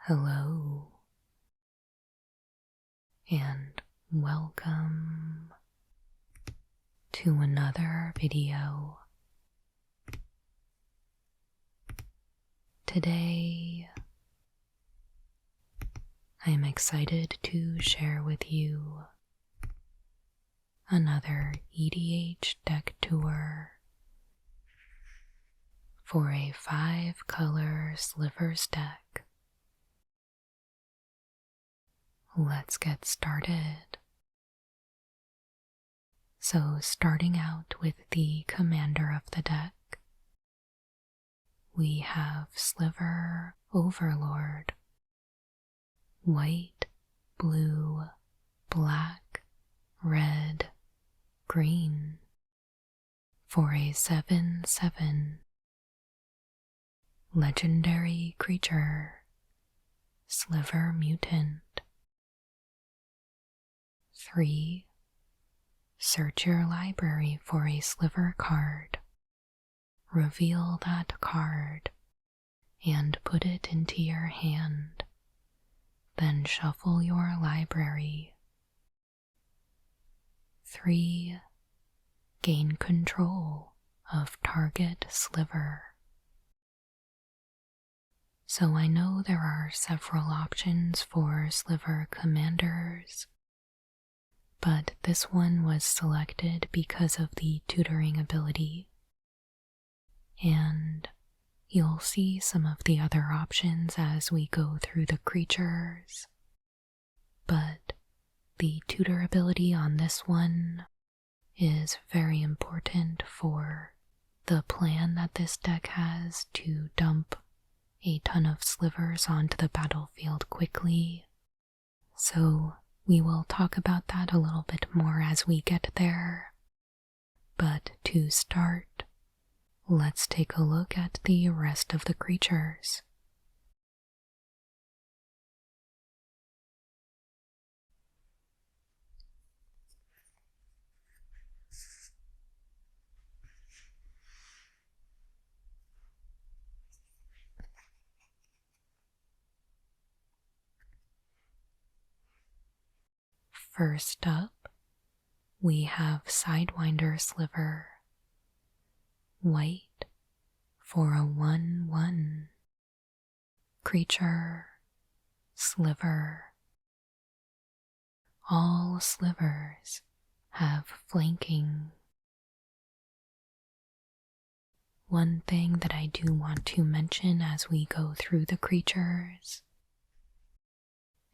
Hello, and welcome to another video. Today, I'm excited to share with you another EDH deck tour for a 5-color Slivers deck. Let's get started. So starting out with the commander of the deck, we have Sliver Overlord, white, blue, black, red, green, for a 7/7 legendary creature, Sliver Mutant. 3. Search your library for a Sliver card. Reveal that card and put it into your hand. Then shuffle your library. 3. Gain control of target Sliver. So I know there are several options for Sliver commanders, but this one was selected because of the tutoring ability, and you'll see some of the other options as we go through the creatures, but the tutor ability on this one is very important for the plan that this deck has to dump a ton of Slivers onto the battlefield quickly. So we will talk about that a little bit more as we get there. But to start, let's take a look at the rest of the creatures. First up, we have Sidewinder Sliver, white, for a 1/1 creature, Sliver. All Slivers have flanking. One thing that I do want to mention as we go through the creatures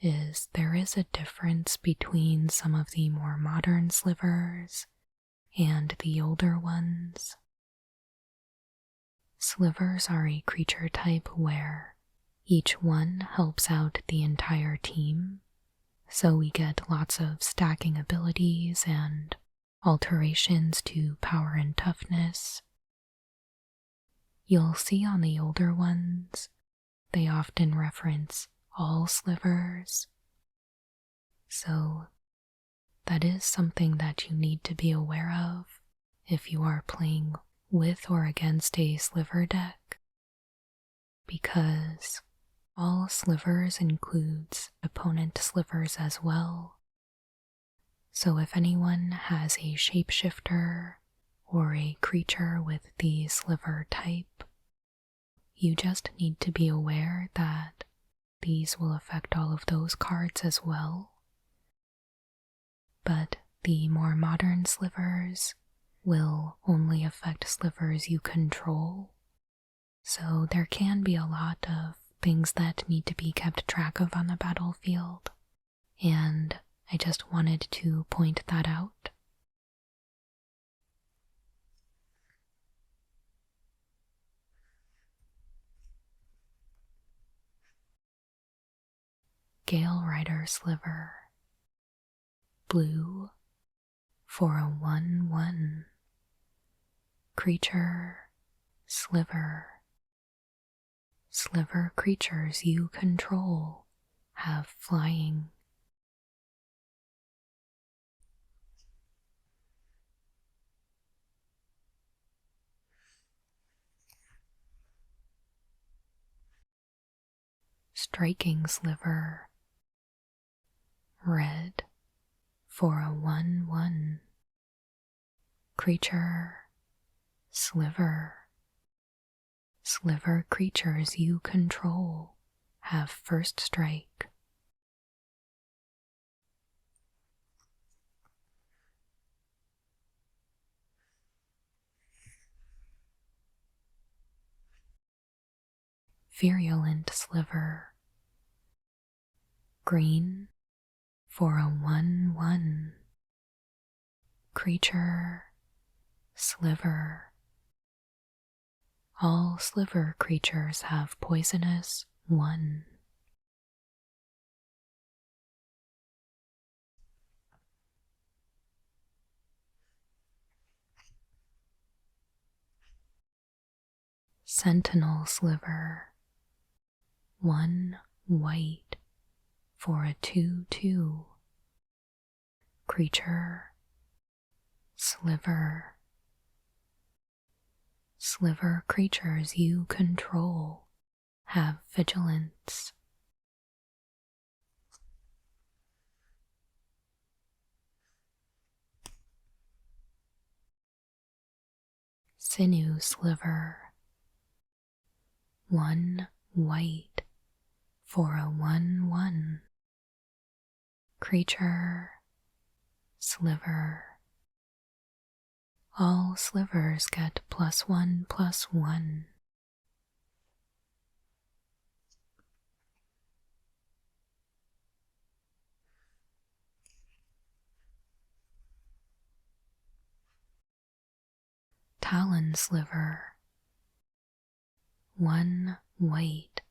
is there is a difference between some of the more modern Slivers and the older ones. Slivers are a creature type where each one helps out the entire team, so we get lots of stacking abilities and alterations to power and toughness. You'll see on the older ones, they often reference all Slivers, so that is something that you need to be aware of if you are playing with or against a Sliver deck, because all Slivers includes opponent Slivers as well. So if anyone has a shapeshifter or a creature with the Sliver type, you just need to be aware that these will affect all of those cards as well. But the more modern Slivers will only affect Slivers you control, so there can be a lot of things that need to be kept track of on the battlefield, and I just wanted to point that out. Gale Rider Sliver, blue, for a 1/1 creature, Sliver. Sliver creatures you control have flying. Striking Sliver. Red for a 1/1. Creature, Sliver. Sliver creatures you control have first strike. Virulent Sliver. Green for a 1/1. Creature, Sliver. All Sliver creatures have poisonous 1. Sentinel Sliver. 1 white for a 2/2. Creature, Sliver. Sliver creatures you control have vigilance. Sinew Sliver. 1 white for a 1/1. Creature, Sliver. All Slivers get +1/+1. Talon Sliver. 1 white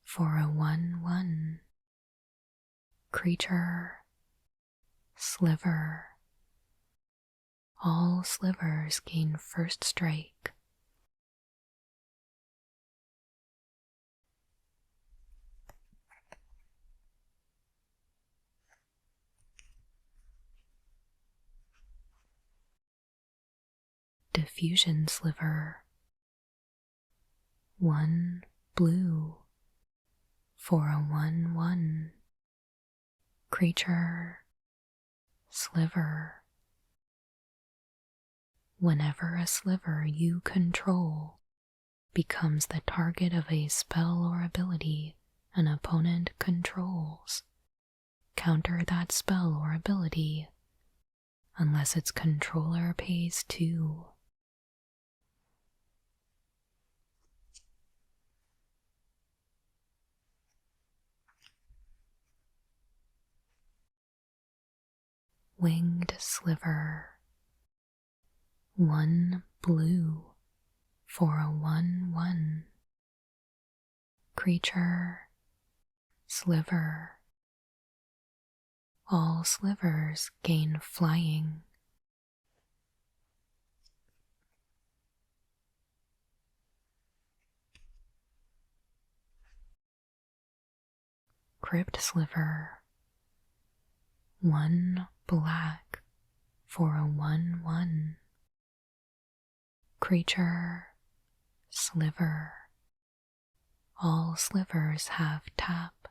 for a 1/1. Creature, Sliver. All Slivers gain first strike. Diffusion Sliver. 1 blue for a 1/1. Creature, Sliver. Whenever a Sliver you control becomes the target of a spell or ability an opponent controls, counter that spell or ability unless its controller pays 2. Winged Sliver. 1 blue for a 1/1. Creature, Sliver. All Slivers gain flying. Crypt Sliver. 1 black for a 1/1. Creature, Sliver. All Slivers have tap.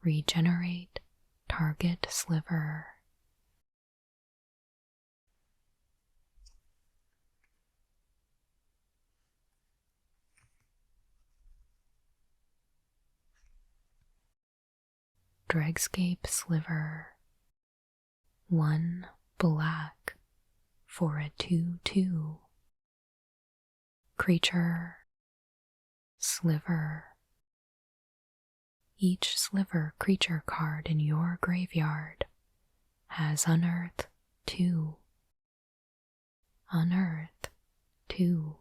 Regenerate target Sliver. Dregscape Sliver. 1 black for a 2/2. Creature, Sliver. Each Sliver creature card in your graveyard has Unearth 2. Unearth 2.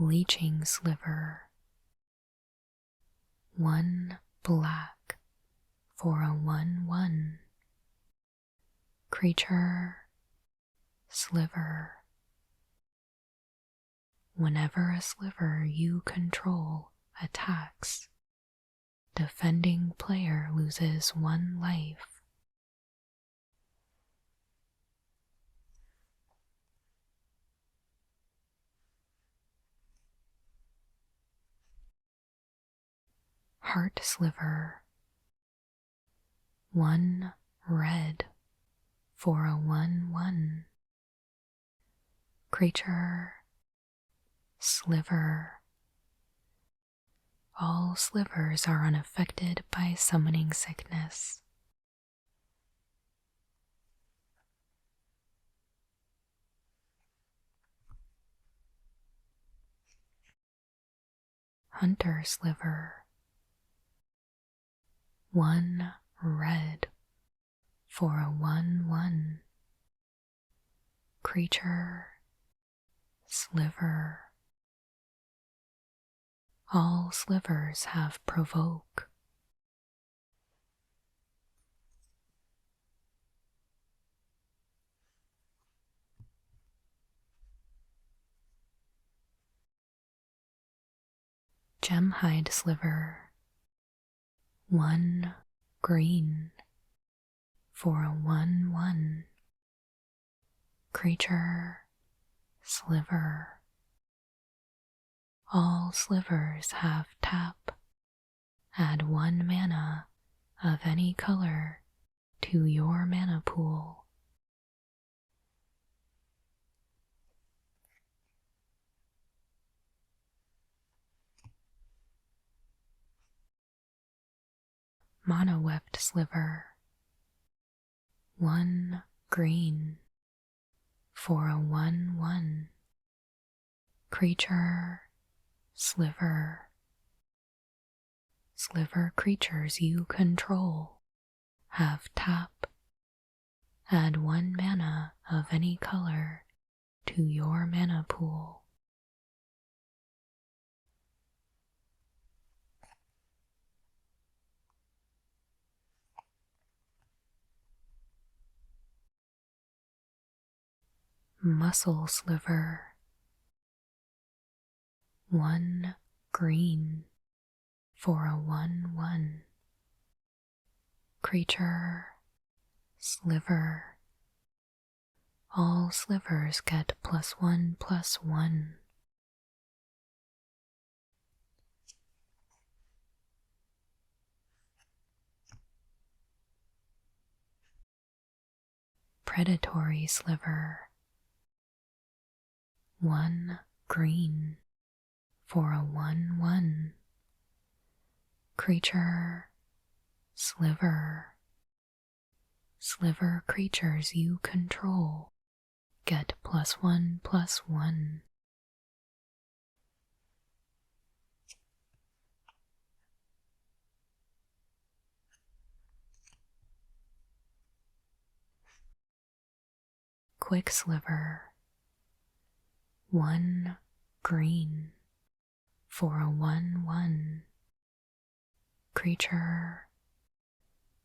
Leeching Sliver. 1 black for a 1/1. Creature, Sliver. Whenever a Sliver you control attacks, defending player loses 1 life. Heart Sliver. 1 red for a 1/1. Creature Sliver. All slivers are unaffected by summoning sickness. Hunter Sliver. 1 red for a 1/1. Creature Sliver. All slivers have provoke. Gemhide Sliver. 1 green for a 1/1. Creature Sliver. All slivers have tap. Add 1 mana of any color to your mana pool. Mono-webbed Sliver. 1 green for a 1/1. Creature Sliver. Sliver creatures you control have tap. Add 1 mana of any color to your mana pool. Muscle Sliver. 1 green for a 1/1. Creature Sliver. All slivers get +1/+1. Predatory Sliver. 1 green for a 1/1. Creature Sliver. Sliver creatures you control get +1/+1. Quicksliver. 1 green for a 1/1. Creature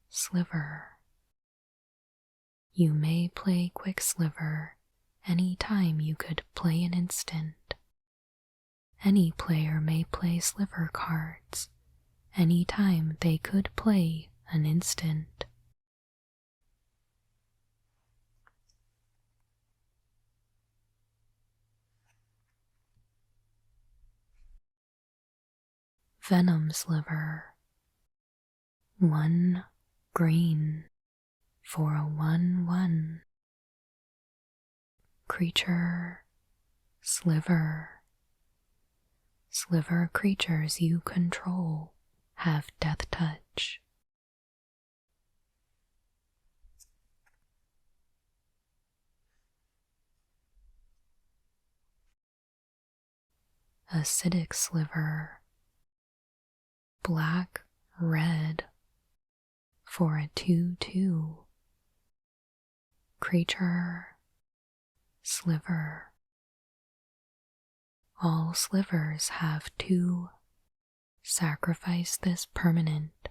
Sliver. You may play Quicksliver any time you could play an instant. Any player may play Sliver cards any time they could play an instant. Venom Sliver. 1 green for a 1/1. Creature Sliver. Sliver creatures you control have death touch. Acidic Sliver. Black red for a 2/2. Creature Sliver. All slivers have 2. Sacrifice this permanent.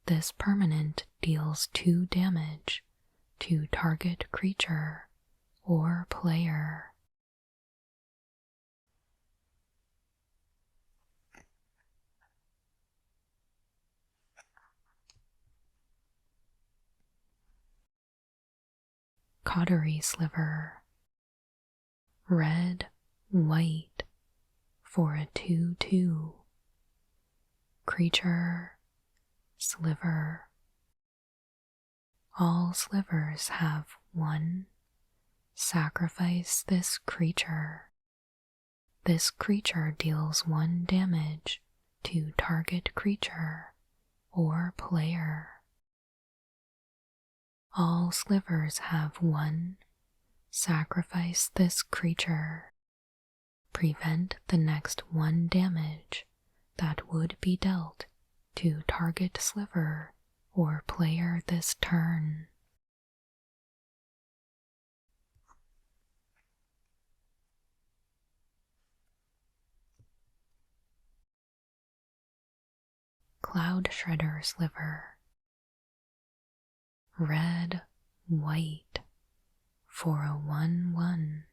This permanent deals 2 damage to target creature or player. Cautery Sliver. Red, white for a 2/2. Creature, Sliver. All slivers have 1. Sacrifice this creature. This creature deals 1 damage to target creature or player. All slivers have 1. Sacrifice this creature. Prevent the next 1 damage that would be dealt to target sliver or player this turn. Cloud Shredder Sliver. Red, white for a 1/1.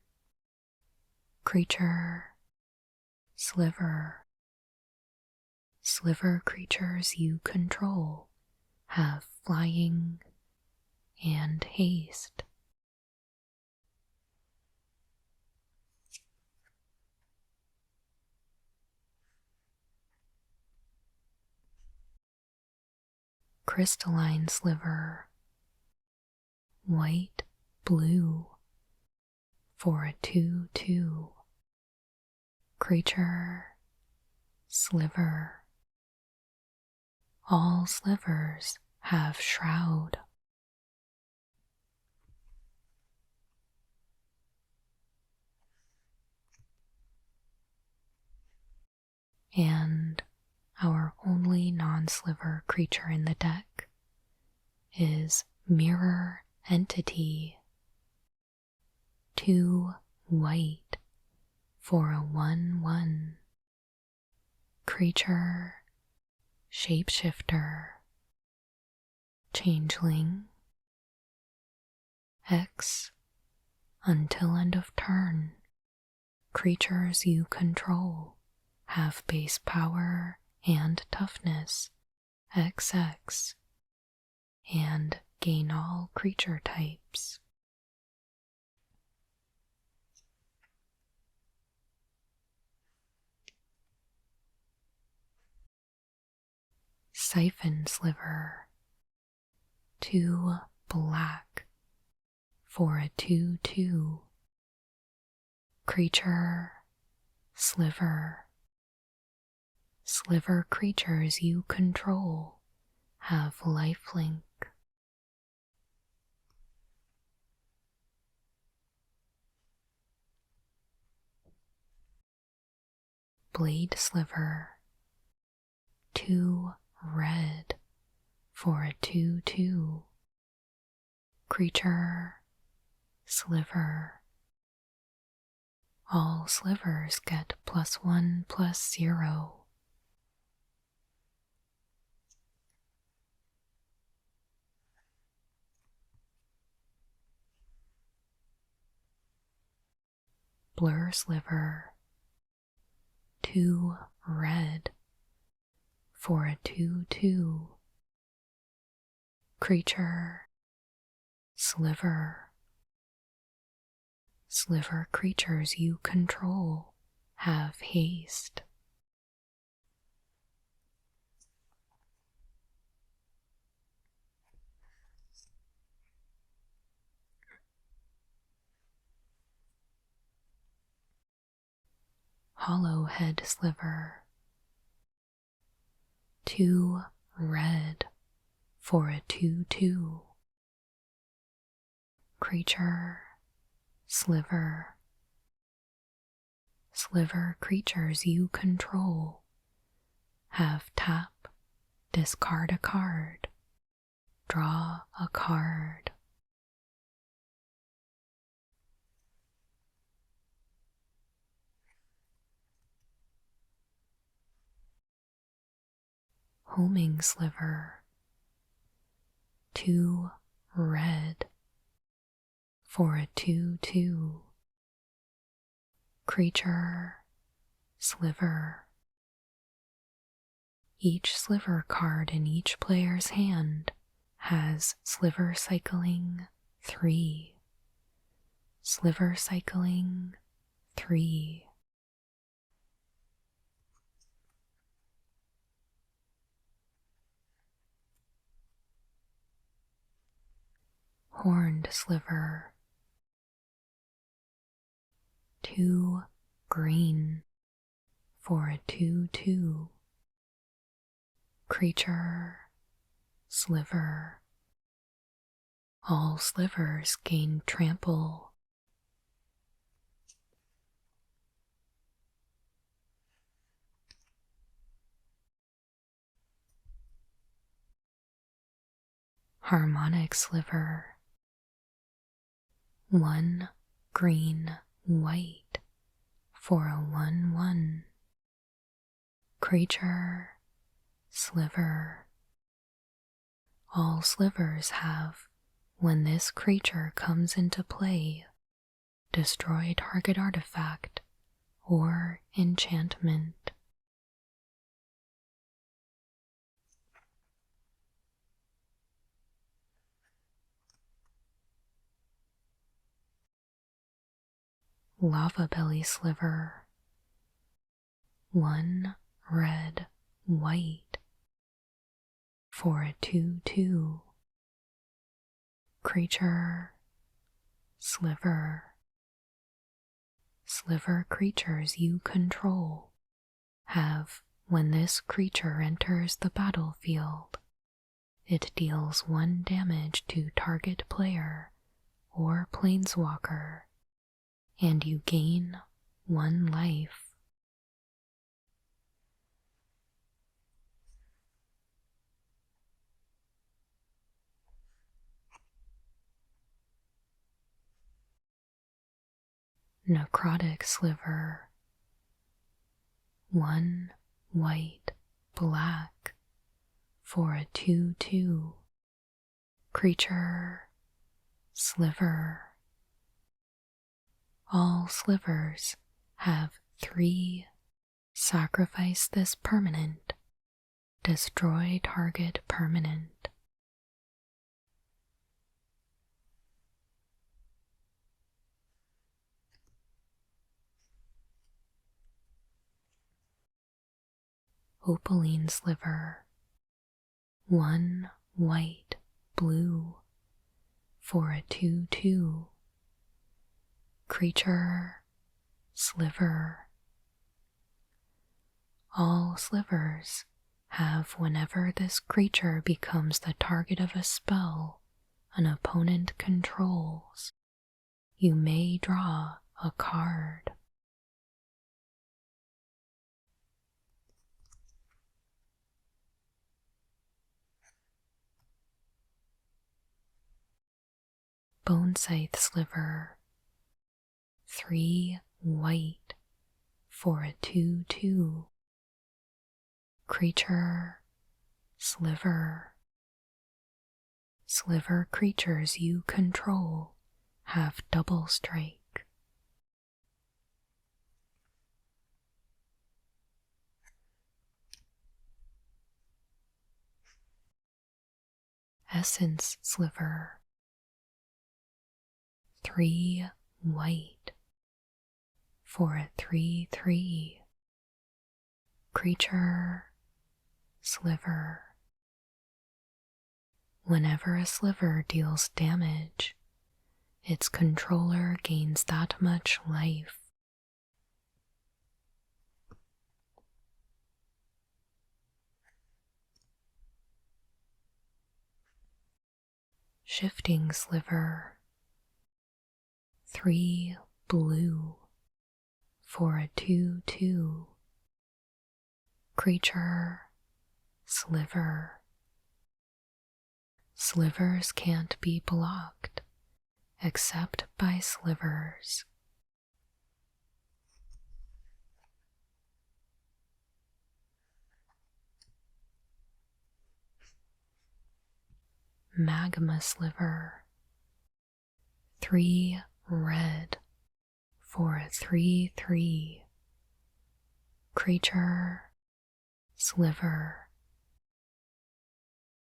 Creature, Sliver. Sliver creatures you control have flying and haste. Crystalline Sliver. White, blue for a 2/2. Creature, Sliver. All slivers have Shroud. And our only non-sliver creature in the deck is Mirror Entity. 2 white for a 1/1. Creature, Shapeshifter. Changeling. X. Until end of turn, creatures you control have base power and toughness XX and gain all creature types. Siphon Sliver. 2 black for a 2/2. Creature, Sliver. Sliver creatures you control have lifelink. Blade Sliver. 2 red for a 2/2. Creature, Sliver. All slivers get +1/+0. Blur Sliver. 2 red for a 2/2. Creature, Sliver. Sliver creatures you control have haste. Hollowhead Sliver. 2 red for a 2/2. Creature, Sliver. Sliver creatures you control have tap, discard a card, draw a card. Homing Sliver. 2 red for a 2/2. Creature, Sliver. Each sliver card in each player's hand has Sliver Cycling 3. Sliver Cycling 3. Horned Sliver. 2 green for a 2/2 creature, Sliver. All slivers gain trample. Harmonic Sliver. 1 green white for a 1/1 creature, Sliver. All slivers have, when this creature comes into play, destroy target artifact or enchantment. Lava Belly Sliver. 1 red white for a 2/2 creature, Sliver. Sliver creatures you control have, when this creature enters the battlefield, it deals 1 damage to target player or planeswalker, and you gain 1 life. Necrotic Sliver. 1 white black for a 2/2 creature, Sliver. All slivers have 3 sacrifice this permanent, destroy target permanent. Opaline Sliver. 1 white blue for a 2/2 creature, Sliver. All slivers have, whenever this creature becomes the target of a spell an opponent controls, you may draw a card. Bone Scythe Sliver. 3 white for a 2/2 creature, Sliver. Sliver creatures you control have double strike. Essence Sliver. 3 white for a 3/3 creature, Sliver. Whenever a sliver deals damage, its controller gains that much life. Shifting Sliver. 3 blue for a 2/2 creature, Sliver. Slivers can't be blocked except by slivers. Magma Sliver. 3 red for a 3/3 creature, Sliver.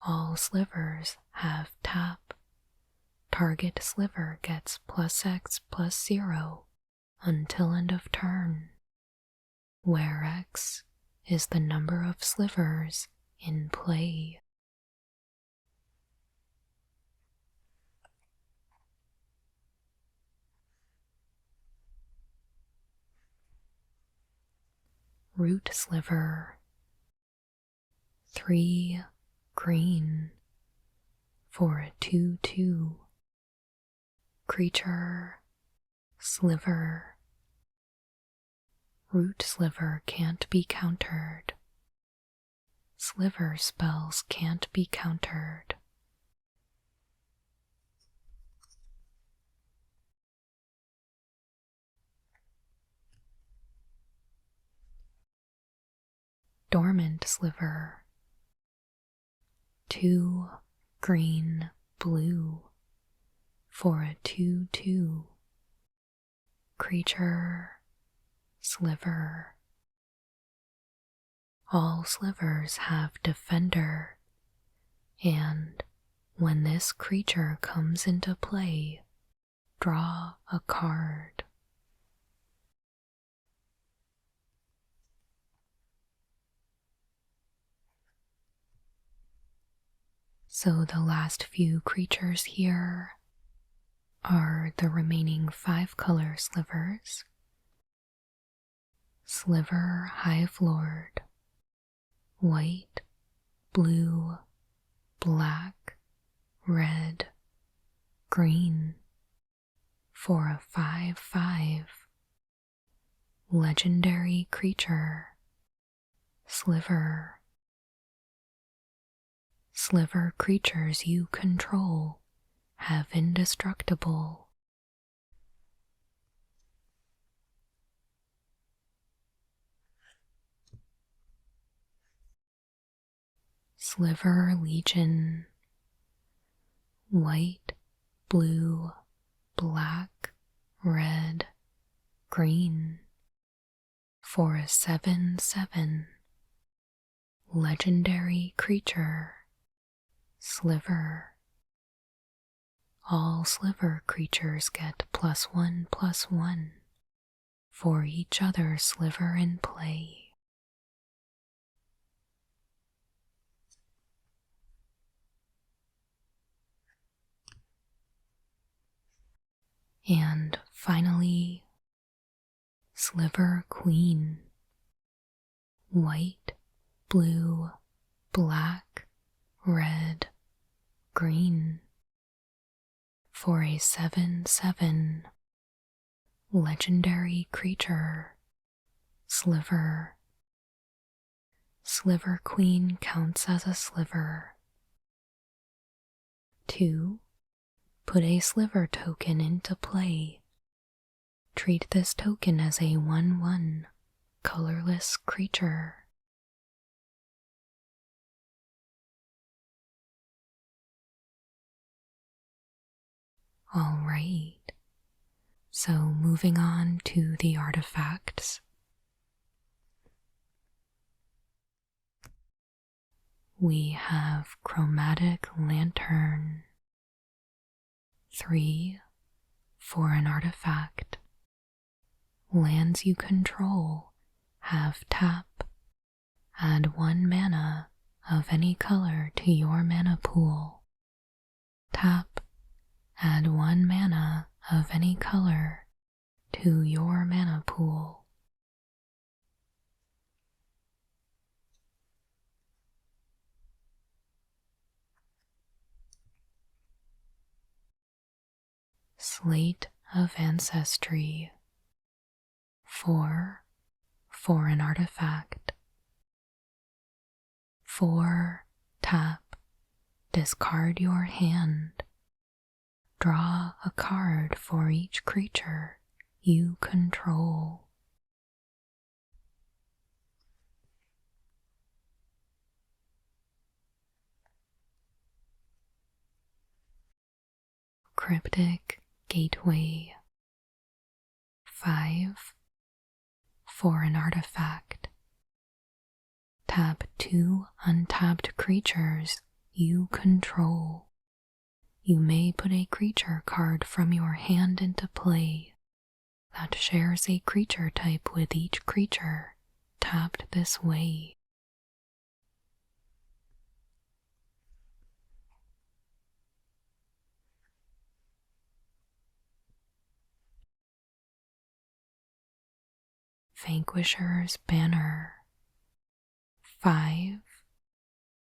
All slivers have tap. Target sliver gets +X/+0 until end of turn, where X is the number of slivers in play. Root Sliver. 3 green for a 2/2 creature Sliver. Root Sliver can't be countered. Sliver spells can't be countered. Dormant Sliver. 2 green blue for a 2/2 creature Sliver. All Slivers have Defender, and when this creature comes into play, draw a card. So the last few creatures here are the remaining 5-color Slivers. Sliver Overlord, white, blue, black, red, green for a 5/5 legendary creature Sliver. Sliver creatures you control have indestructible. Sliver Legion, white, blue, black, red, green for a 7/7 legendary creature Sliver. All Sliver creatures get +1/+1 for each other Sliver in play. And finally, Sliver Queen, white, blue, black, red, green for a 7/7 legendary creature Sliver. Sliver Queen counts as a Sliver. 2. Put a Sliver token into play. Treat this token as a 1/1 colorless creature. Alright, so moving on to the artifacts. We have Chromatic Lantern. 3 for an artifact. Lands you control have tap. Add 1 mana of any color to your mana pool. Tap. Add 1 mana of any color to your mana pool. Slate of Ancestry. 4 for an artifact. 4 tap. Discard your hand. Draw a card for each creature you control. Cryptic Gateway. 5 for an artifact. Tap 2 untapped creatures you control. You may put a creature card from your hand into play that shares a creature type with each creature tapped this way. Vanquisher's Banner. 5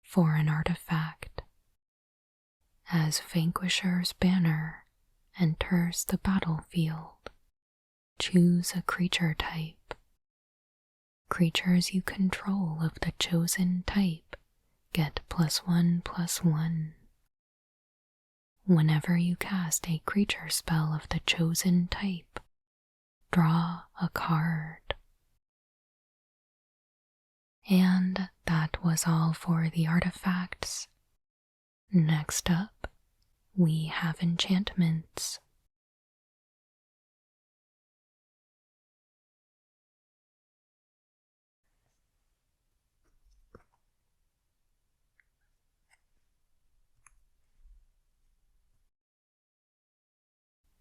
for an artifact. As Vanquisher's Banner enters the battlefield, choose a creature type. Creatures you control of the chosen type get +1/+1. Whenever you cast a creature spell of the chosen type, draw a card. And that was all for the artifacts. Next up, we have enchantments.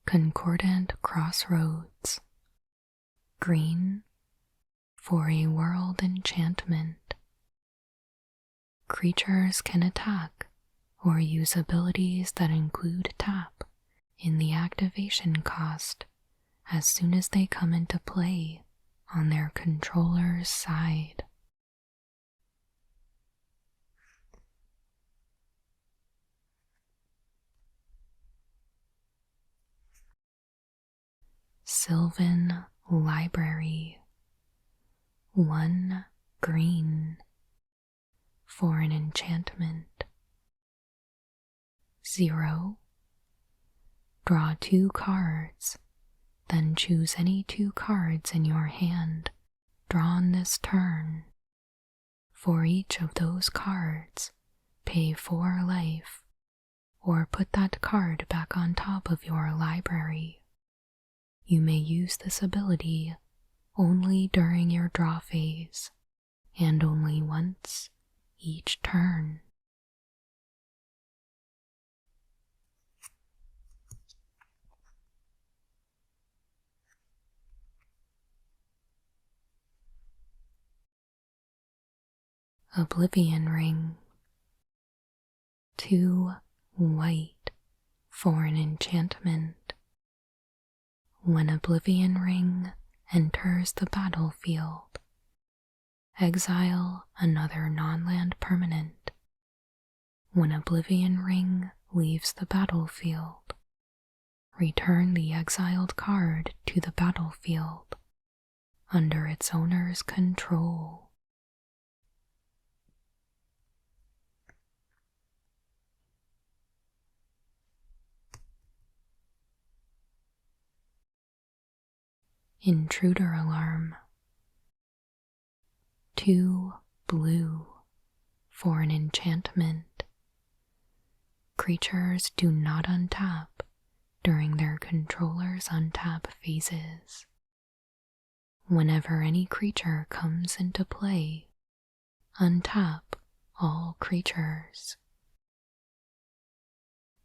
Concordant Crossroads. Green for a world enchantment. Creatures can attack or use abilities that include tap in the activation cost as soon as they come into play on their controller's side. Sylvan Library. 1 green for an enchantment. 0. Draw 2 cards, then choose any 2 cards in your hand drawn this turn. For each of those cards, pay 4 life, or put that card back on top of your library. You may use this ability only during your draw phase, and only once each turn. Oblivion Ring. 2 white for an enchantment. When Oblivion Ring enters the battlefield, exile another non-land permanent. When Oblivion Ring leaves the battlefield, return the exiled card to the battlefield under its owner's control. Intruder Alarm. 2 blue for an enchantment. Creatures do not untap during their controller's untap phases. Whenever any creature comes into play, untap all creatures.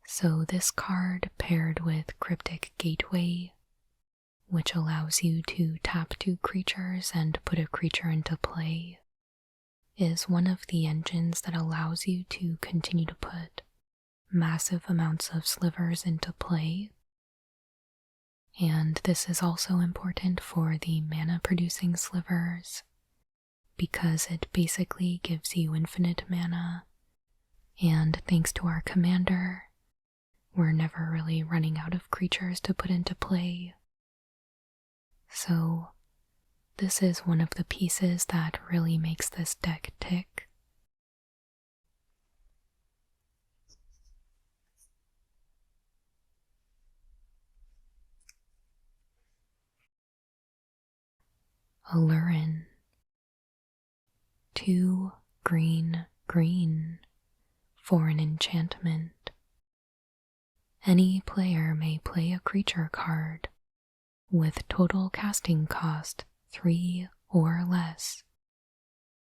So this card paired with Cryptic Gateway, which allows you to tap 2 creatures and put a creature into play, is one of the engines that allows you to continue to put massive amounts of slivers into play. And this is also important for the mana producing slivers, because it basically gives you infinite mana, and thanks to our commander, we're never really running out of creatures to put into play. So this is one of the pieces that really makes this deck tick. Alurin. 2 green for an enchantment. Any player may play a creature card with total casting cost 3 or less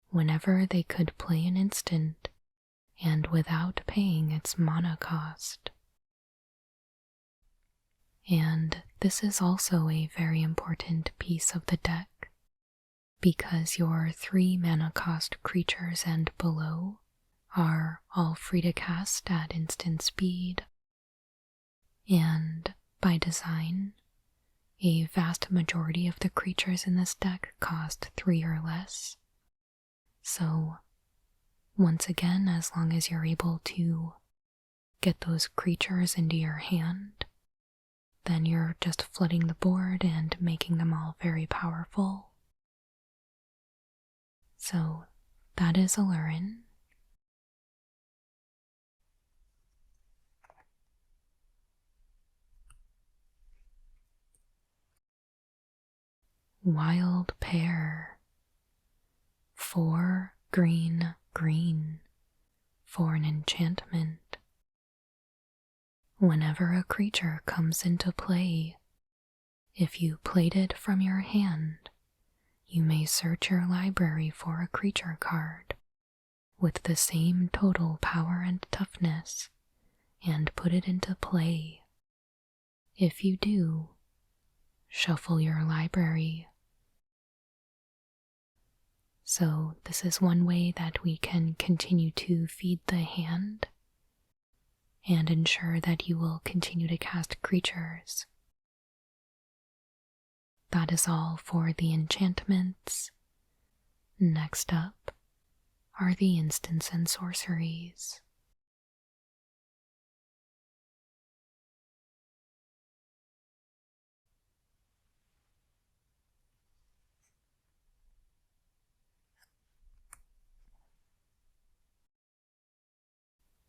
whenever they could play an instant and without paying its mana cost. And this is also a very important piece of the deck, because your 3 mana cost creatures and below are all free to cast at instant speed, and by design, A vast majority of the creatures in this deck cost 3 or less. So, once again, as long as you're able to get those creatures into your hand, then you're just flooding the board and making them all very powerful. So, that is Alurin. Wild Pear. 4 green, green for an enchantment. Whenever a creature comes into play, if you played it from your hand, you may search your library for a creature card with the same total power and toughness and put it into play. If you do, shuffle your library. So this is one way that we can continue to feed the hand and ensure that you will continue to cast creatures. That is all for the enchantments. Next up are the instants and sorceries.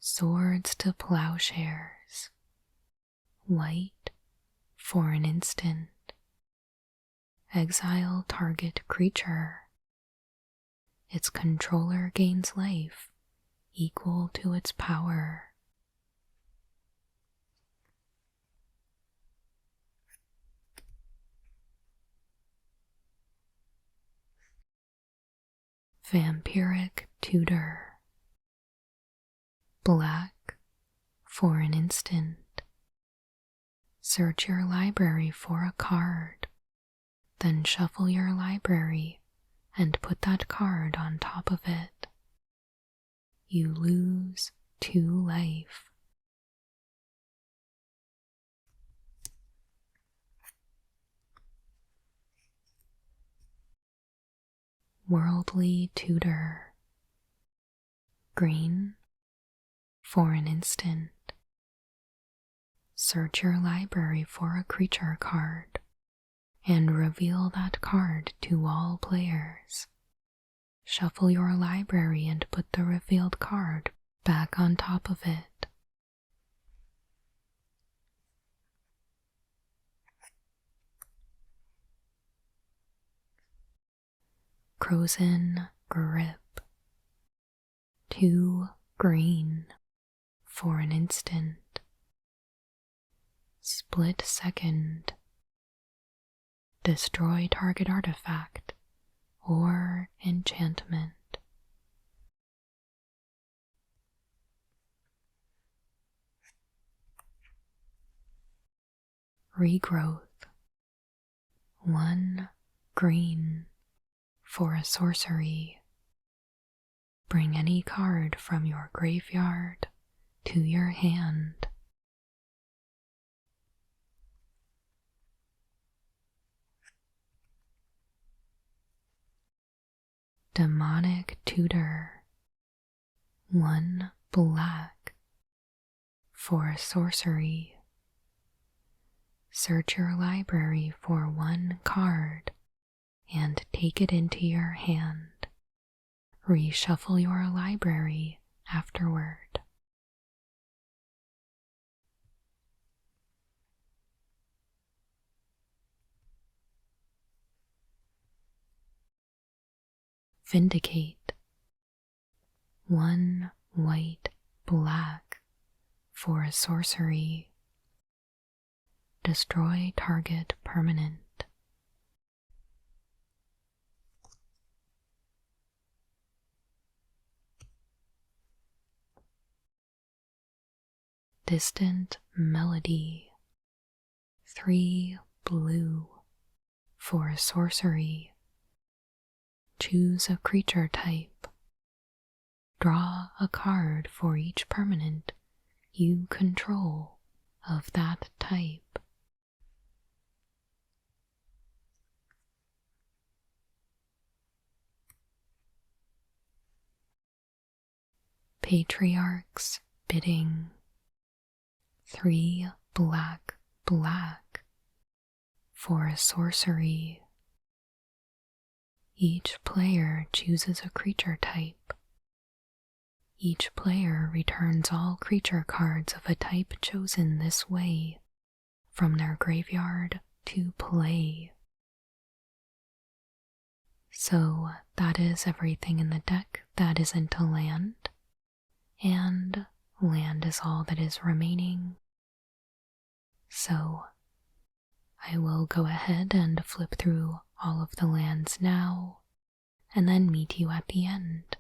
Swords to Plowshares. White for an instant. Exile target creature. Its controller gains life equal to its power. Vampiric Tutor. Black for an instant. Search your library for a card, then shuffle your library and put that card on top of it. You lose 2 life. Worldly Tutor. Green for an instant. Search your library for a creature card and reveal that card to all players. Shuffle your library and put the revealed card back on top of it. Frozen Grip. 2 green for an instant. Split second. Destroy target artifact or enchantment. Regrowth. 1 green for a sorcery. Bring any card from your graveyard to your hand. Demonic Tutor. 1 black for a sorcery. Search your library for 1 card and take it into your hand. Reshuffle your library afterward. Vindicate. 1 white black for a sorcery. Destroy target permanent. Distant Melody. 3 blue for a sorcery. Choose a creature type. Draw a card for each permanent you control of that type. Patriarch's Bidding. 3 black, black for a sorcery. Each player chooses a creature type. Each player returns all creature cards of a type chosen this way from their graveyard to play. So that is everything in the deck that isn't a land, and land is all that is remaining. So I will go ahead and flip through all of the lands now, and then meet you at the end.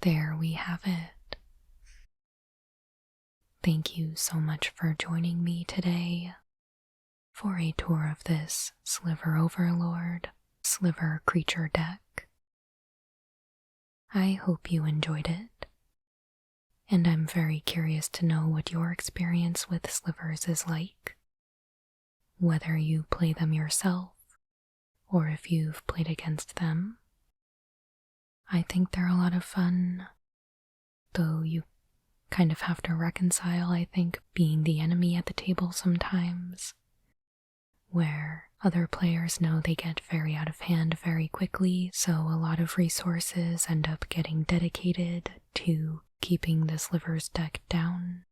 There we have it. Thank you so much for joining me today for a tour of this Sliver Overlord Sliver creature deck. I hope you enjoyed it, and I'm very curious to know what your experience with Slivers is like, whether you play them yourself or if you've played against them. I think they're a lot of fun, though you kind of have to reconcile, I think, being the enemy at the table sometimes, where other players know they get very out of hand very quickly, so a lot of resources end up getting dedicated to keeping the Slivers deck down.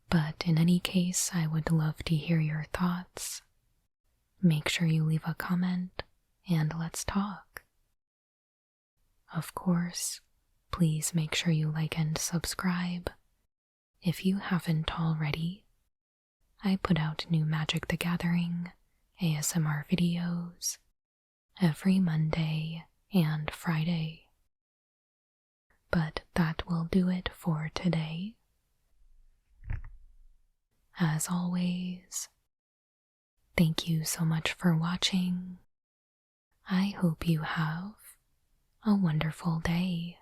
But in any case, I would love to hear your thoughts. Make sure you leave a comment and let's talk. Of course, please make sure you like and subscribe. If you haven't already, I put out new Magic the Gathering ASMR videos every Monday and Friday. But that will do it for today. As always, thank you so much for watching. I hope you have a wonderful day.